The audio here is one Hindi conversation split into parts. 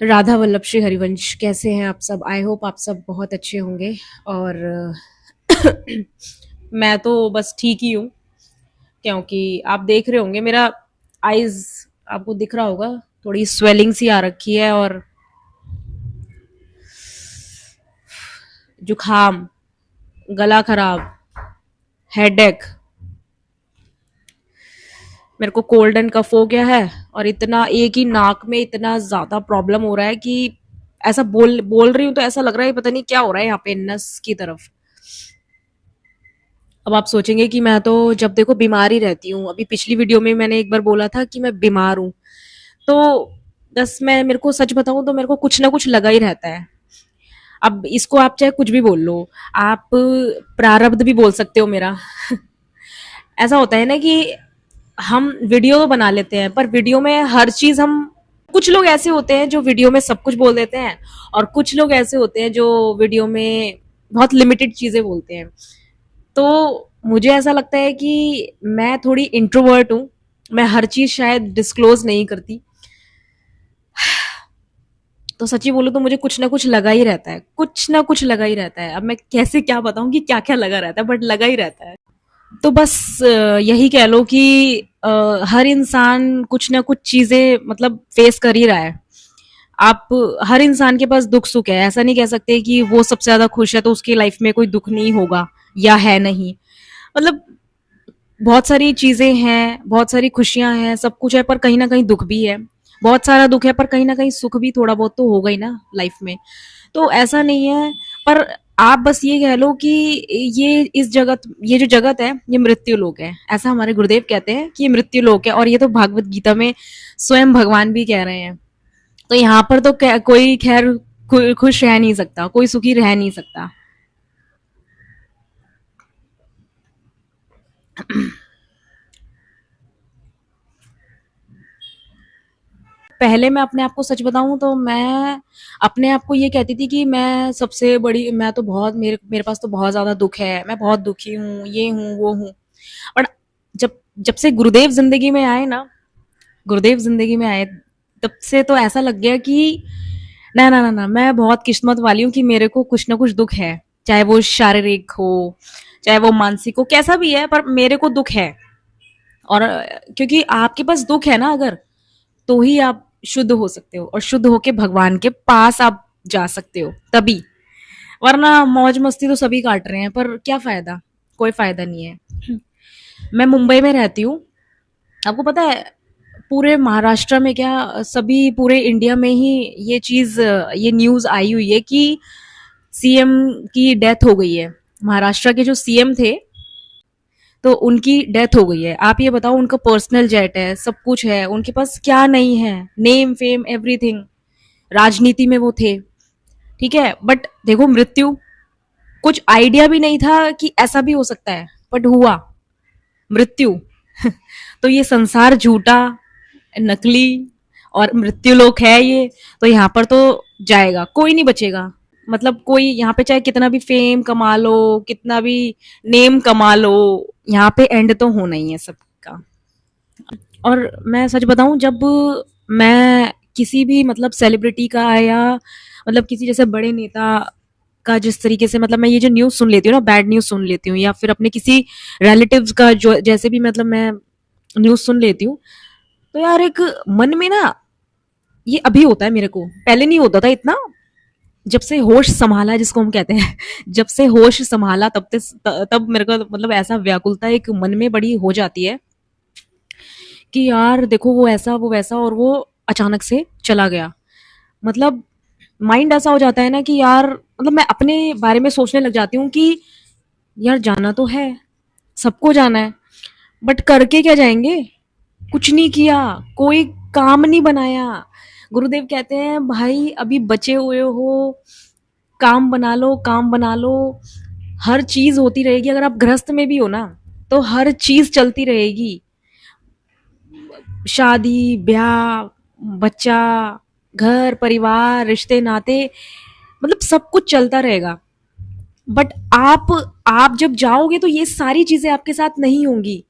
राधा वल्लभ श्री हरिवंश, कैसे हैं आप सब? आई होप आप सब बहुत अच्छे होंगे। और मैं तो बस ठीक ही हूँ, क्योंकि आप देख रहे होंगे मेरा आईज, आपको दिख रहा होगा, थोड़ी स्वेलिंग सी आ रखी है, और जुखाम, गला खराब, हेडेक, मेरे को कोल्ड एंड कफ हो गया है। और इतना एक ही नाक में इतना ज्यादा प्रॉब्लम हो रहा है कि ऐसा बोल बोल रही हूँ तो ऐसा लग रहा है पता नहीं क्या हो रहा है यहाँ पे नस की तरफ। अब आप सोचेंगे कि मैं तो जब देखो बीमार ही रहती हूँ। अभी पिछली वीडियो में मैंने एक बार बोला था कि मैं बीमार हूँ, तो बस मैं मेरे को सच बताऊं तो मेरे को कुछ ना कुछ लगा ही रहता है। अब इसको आप चाहे कुछ भी बोल लो, आप प्रारब्ध भी बोल सकते हो मेरा। ऐसा होता है ना कि हम वीडियो तो बना लेते हैं, पर वीडियो में हर चीज हम, कुछ लोग ऐसे होते हैं जो वीडियो में सब कुछ बोल देते हैं, और कुछ लोग ऐसे होते हैं जो वीडियो में बहुत लिमिटेड चीजें बोलते हैं। तो मुझे ऐसा लगता है कि मैं थोड़ी इंट्रोवर्ट हूँ, मैं हर चीज शायद डिस्क्लोज नहीं करती। तो सच्ची बोलूं तो मुझे कुछ ना कुछ लगा ही रहता है, कुछ ना कुछ लगा ही रहता है। अब मैं कैसे क्या बताऊं कि क्या क्या लगा रहता है, बट लगा ही रहता है। तो बस यही कह लो कि हर इंसान कुछ ना कुछ चीजें मतलब फेस कर ही रहा है। आप, हर इंसान के पास दुख सुख है, ऐसा नहीं कह सकते कि वो सबसे ज्यादा खुश है तो उसकी लाइफ में कोई दुख नहीं होगा या है नहीं। मतलब बहुत सारी चीजें हैं, बहुत सारी खुशियां हैं, सब कुछ है, पर कहीं ना कहीं दुख भी है। बहुत सारा दुख है, पर कहीं ना कहीं सुख भी थोड़ा बहुत तो होगा ही ना लाइफ में। तो ऐसा नहीं है। पर आप बस ये कह लो कि ये जो जगत है ये मृत्यु लोक है, ऐसा हमारे गुरुदेव कहते हैं कि ये मृत्यु लोक है। और ये तो भागवत गीता में स्वयं भगवान भी कह रहे हैं। तो यहाँ पर तो कोई खैर खुश रह नहीं सकता, कोई सुखी रह नहीं सकता। पहले मैं अपने आप को सच बताऊं तो मैं अपने आप को ये कहती थी कि मैं सबसे बड़ी, मैं तो बहुत, मेरे मेरे पास तो बहुत ज्यादा दुख है, मैं बहुत दुखी हूँ, ये हूँ वो हूँ। और जब जब से गुरुदेव जिंदगी में आए ना, गुरुदेव जिंदगी में आए, तब से तो ऐसा लग गया कि ना ना ना ना, मैं बहुत किस्मत वाली हूँ कि मेरे को कुछ ना कुछ दुख है। चाहे वो शारीरिक हो, चाहे वो मानसिक हो, कैसा भी है, पर मेरे को दुख है। और क्योंकि आपके पास दुख है ना अगर, तो ही आप शुद्ध हो सकते हो, और शुद्ध होके भगवान के पास आप जा सकते हो तभी। वरना मौज मस्ती तो सभी काट रहे हैं, पर क्या फायदा? कोई फायदा नहीं है। मैं मुंबई में रहती हूँ। आपको पता है पूरे महाराष्ट्र में क्या, सभी पूरे इंडिया में ही ये चीज, ये न्यूज आई हुई है कि सीएम की डेथ हो गई है। महाराष्ट्र के जो सीएम थे, तो उनकी डेथ हो गई है। आप ये बताओ, उनका पर्सनल जेट है, सब कुछ है, उनके पास क्या नहीं है? Name fame everything. राजनीति में वो थे, ठीक है, बट देखो मृत्यु, कुछ आइडिया भी नहीं था कि ऐसा भी हो सकता है, बट हुआ मृत्यु। तो ये संसार झूठा, नकली और मृत्यु लोक है ये। तो यहाँ पर तो जाएगा, कोई नहीं बचेगा। मतलब कोई यहाँ पे चाहे कितना भी फेम कमा लो, कितना भी नेम कमा लो, यहाँ पे एंड तो होना ही है सबका। और मैं सच बताऊं, जब मैं किसी भी मतलब सेलिब्रिटी का, या मतलब किसी जैसे बड़े नेता का, जिस तरीके से मतलब मैं ये जो न्यूज सुन लेती हूँ ना, बैड न्यूज सुन लेती हूँ, या फिर अपने किसी रिलेटिव्स का जो जैसे भी मतलब मैं न्यूज सुन लेती हूँ, तो यार एक मन में ना, ये अभी होता है मेरे को, पहले नहीं होता था इतना। जब से होश संभाला जिसको हम कहते हैं, जब से होश संभाला तब मेरे को मतलब ऐसा व्याकुलता एक मन में बड़ी हो जाती है कि यार देखो वो ऐसा वो वैसा, और वो अचानक से चला गया। मतलब माइंड ऐसा हो जाता है ना कि यार, मतलब मैं अपने बारे में सोचने लग जाती हूँ कि यार जाना तो है, सबको जाना है, बट करके क्या जाएंगे? कुछ नहीं किया, कोई काम नहीं बनाया। गुरुदेव कहते हैं भाई अभी बचे हुए हो, काम बना लो, काम बना लो। हर चीज होती रहेगी, अगर आप गृहस्थ में भी हो ना, तो हर चीज चलती रहेगी। शादी, ब्याह, बच्चा, घर परिवार, रिश्ते नाते, मतलब सब कुछ चलता रहेगा। बट आप जब जाओगे तो ये सारी चीजें आपके साथ नहीं होंगी।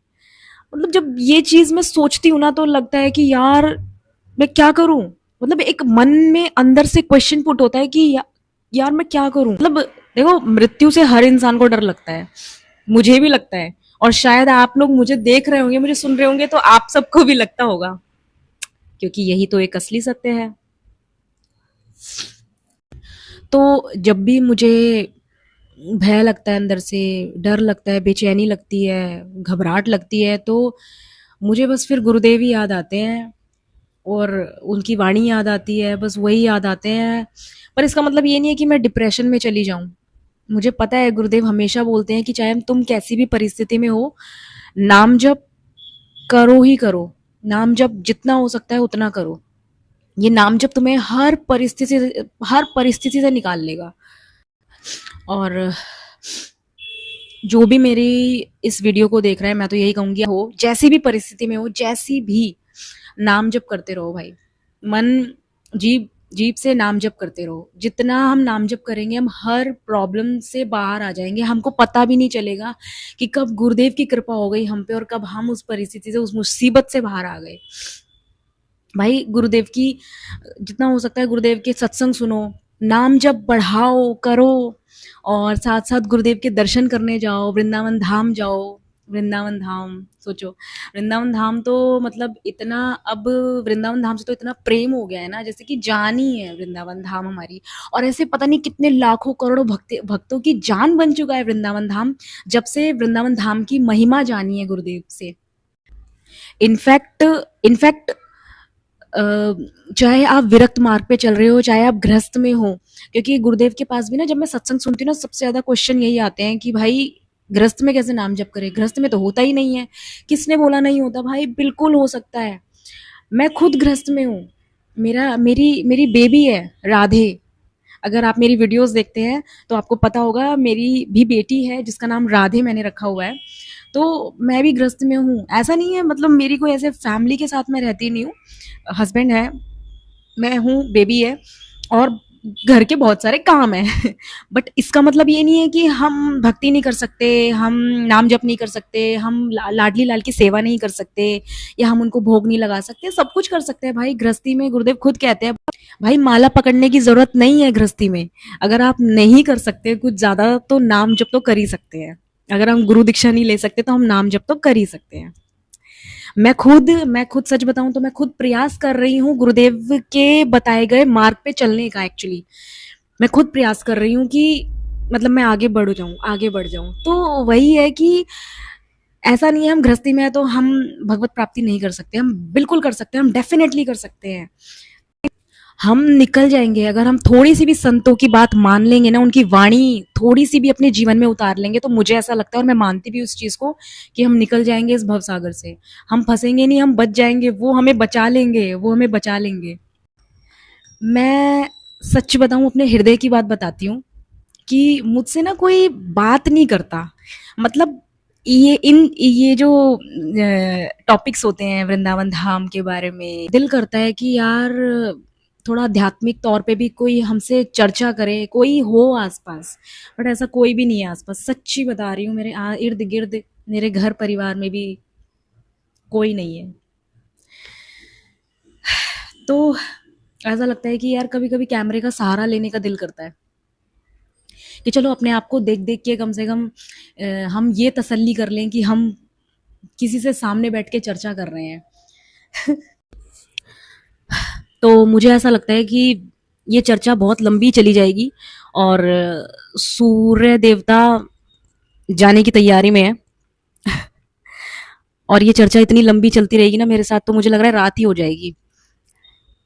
मतलब जब ये चीज मैं सोचती हूँ ना, तो लगता है कि यार मैं क्या करूं? मतलब एक मन में अंदर से क्वेश्चन पुट होता है कि यार मैं क्या करूं। मतलब देखो, मृत्यु से हर इंसान को डर लगता है, मुझे भी लगता है, और शायद आप लोग मुझे देख रहे होंगे, मुझे सुन रहे होंगे, तो आप सबको भी लगता होगा, क्योंकि यही तो एक असली सत्य है। तो जब भी मुझे भय लगता है, अंदर से डर लगता है, बेचैनी लगती है, घबराहट लगती है, तो मुझे बस फिर गुरुदेव ही याद आते हैं, और उनकी वाणी याद आती है, बस वही याद आते हैं। पर इसका मतलब ये नहीं है कि मैं डिप्रेशन में चली जाऊं। मुझे पता है गुरुदेव हमेशा बोलते हैं कि चाहे तुम कैसी भी परिस्थिति में हो, नाम जप करो ही करो। नाम जप जितना हो सकता है उतना करो। ये नाम जप तुम्हें हर परिस्थिति से निकाल लेगा। और जो भी मेरी इस वीडियो को देख रहा है, मैं तो यही कहूंगी, हो जैसी भी परिस्थिति में हो, जैसी भी, नाम जप करते रहो भाई। मन, जीभ जीभ से नाम जप करते रहो। जितना हम नाम जप करेंगे, हम हर प्रॉब्लम से बाहर आ जाएंगे। हमको पता भी नहीं चलेगा कि कब गुरुदेव की कृपा हो गई हम पे, और कब हम उस परिस्थिति से, उस मुसीबत से बाहर आ गए। भाई गुरुदेव की, जितना हो सकता है गुरुदेव के सत्संग सुनो, नाम जप बढ़ाओ, करो, और साथ साथ गुरुदेव के दर्शन करने जाओ, वृंदावन धाम जाओ। वृंदावन धाम सोचो, वृंदावन धाम तो मतलब इतना, अब वृंदावन धाम से तो इतना प्रेम हो गया है ना, जैसे कि जान ही है वृंदावन धाम हमारी। और ऐसे पता नहीं कितने लाखों करोड़ों भक्तों की जान बन चुका है वृंदावन धाम, जब से वृंदावन धाम की महिमा जानी है गुरुदेव से। इनफैक्ट इनफैक्ट चाहे आप विरक्त मार्ग पे चल रहे हो, चाहे आप गृहस्थ में हो, क्योंकि गुरुदेव के पास भी ना, जब मैं सत्संग सुनती हूँ ना, सबसे ज्यादा क्वेश्चन यही आते हैं कि भाई गृहस्थ में कैसे नाम जप करे, गृहस्थ में तो होता ही नहीं है। किसने बोला नहीं होता? भाई बिल्कुल हो सकता है। मैं खुद गृहस्थ में हूँ। मेरा मेरी मेरी बेबी है राधे। अगर आप मेरी वीडियोस देखते हैं तो आपको पता होगा, मेरी भी बेटी है जिसका नाम राधे मैंने रखा हुआ है। तो मैं भी गृहस्थ में हूँ, ऐसा नहीं है, मतलब मेरी कोई ऐसे फैमिली के साथ मैं रहती नहीं हूँ। हस्बैंड है, मैं हूँ, बेबी है, और घर के बहुत सारे काम हैं। बट इसका मतलब ये नहीं है कि हम भक्ति नहीं कर सकते, हम नाम जप नहीं कर सकते, हम लाडली लाल की सेवा नहीं कर सकते, या हम उनको भोग नहीं लगा सकते। सब कुछ कर सकते हैं भाई गृहस्थी में। गुरुदेव खुद कहते हैं भाई, माला पकड़ने की जरूरत नहीं है गृहस्थी में। अगर आप नहीं कर सकते कुछ ज्यादा, तो नाम जप तो कर ही सकते हैं। अगर हम गुरु दीक्षा नहीं ले सकते, तो हम नाम जप तो कर ही सकते हैं। मैं खुद सच बताऊं तो मैं खुद प्रयास कर रही हूँ गुरुदेव के बताए गए मार्ग पे चलने का। एक्चुअली मैं खुद प्रयास कर रही हूँ कि मतलब मैं आगे बढ़ जाऊं। तो वही है कि ऐसा नहीं है हम गृहस्थी में है तो हम भगवत प्राप्ति नहीं कर सकते। हम बिल्कुल कर सकते हैं, हम डेफिनेटली कर सकते हैं। हम निकल जाएंगे अगर हम थोड़ी सी भी संतों की बात मान लेंगे ना, उनकी वाणी थोड़ी सी भी अपने जीवन में उतार लेंगे, तो मुझे ऐसा लगता है, और मैं मानती भी उस चीज को, कि हम निकल जाएंगे इस भवसागर से। हम फंसेंगे नहीं, हम बच जाएंगे। वो हमें बचा लेंगे, वो हमें बचा लेंगे। मैं सच बताऊं, अपने हृदय की बात बताती हूँ, कि मुझसे ना कोई बात नहीं करता। मतलब ये जो टॉपिक्स होते हैं वृंदावन धाम के बारे में, दिल करता है कि यार थोड़ा आध्यात्मिक तौर पे भी कोई हमसे चर्चा करे, कोई हो आसपास। बट ऐसा कोई भी नहीं है आसपास, सच्ची बता रही हूँ। मेरे इर्द गिर्द, मेरे घर परिवार में भी कोई नहीं है। तो ऐसा लगता है कि यार कभी कभी कैमरे का सहारा लेने का दिल करता है, कि चलो अपने आप को देख देख के कम से कम हम ये तसल्ली कर लें कि हम किसी से सामने बैठ के चर्चा कर रहे हैं। तो मुझे ऐसा लगता है कि ये चर्चा बहुत लंबी चली जाएगी, और सूर्य देवता जाने की तैयारी में है। और ये चर्चा इतनी लंबी चलती रहेगी ना मेरे साथ, तो मुझे लग रहा है रात ही हो जाएगी।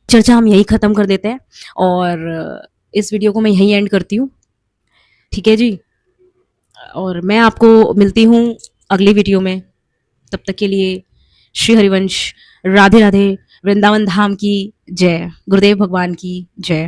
चर्चा हम यही खत्म कर देते हैं, और इस वीडियो को मैं यही एंड करती हूँ। ठीक है जी, और मैं आपको मिलती हूँ अगली वीडियो में। तब तक के लिए श्री हरिवंश, राधे राधे, वृंदावन धाम की जय, गुरुदेव भगवान की जय।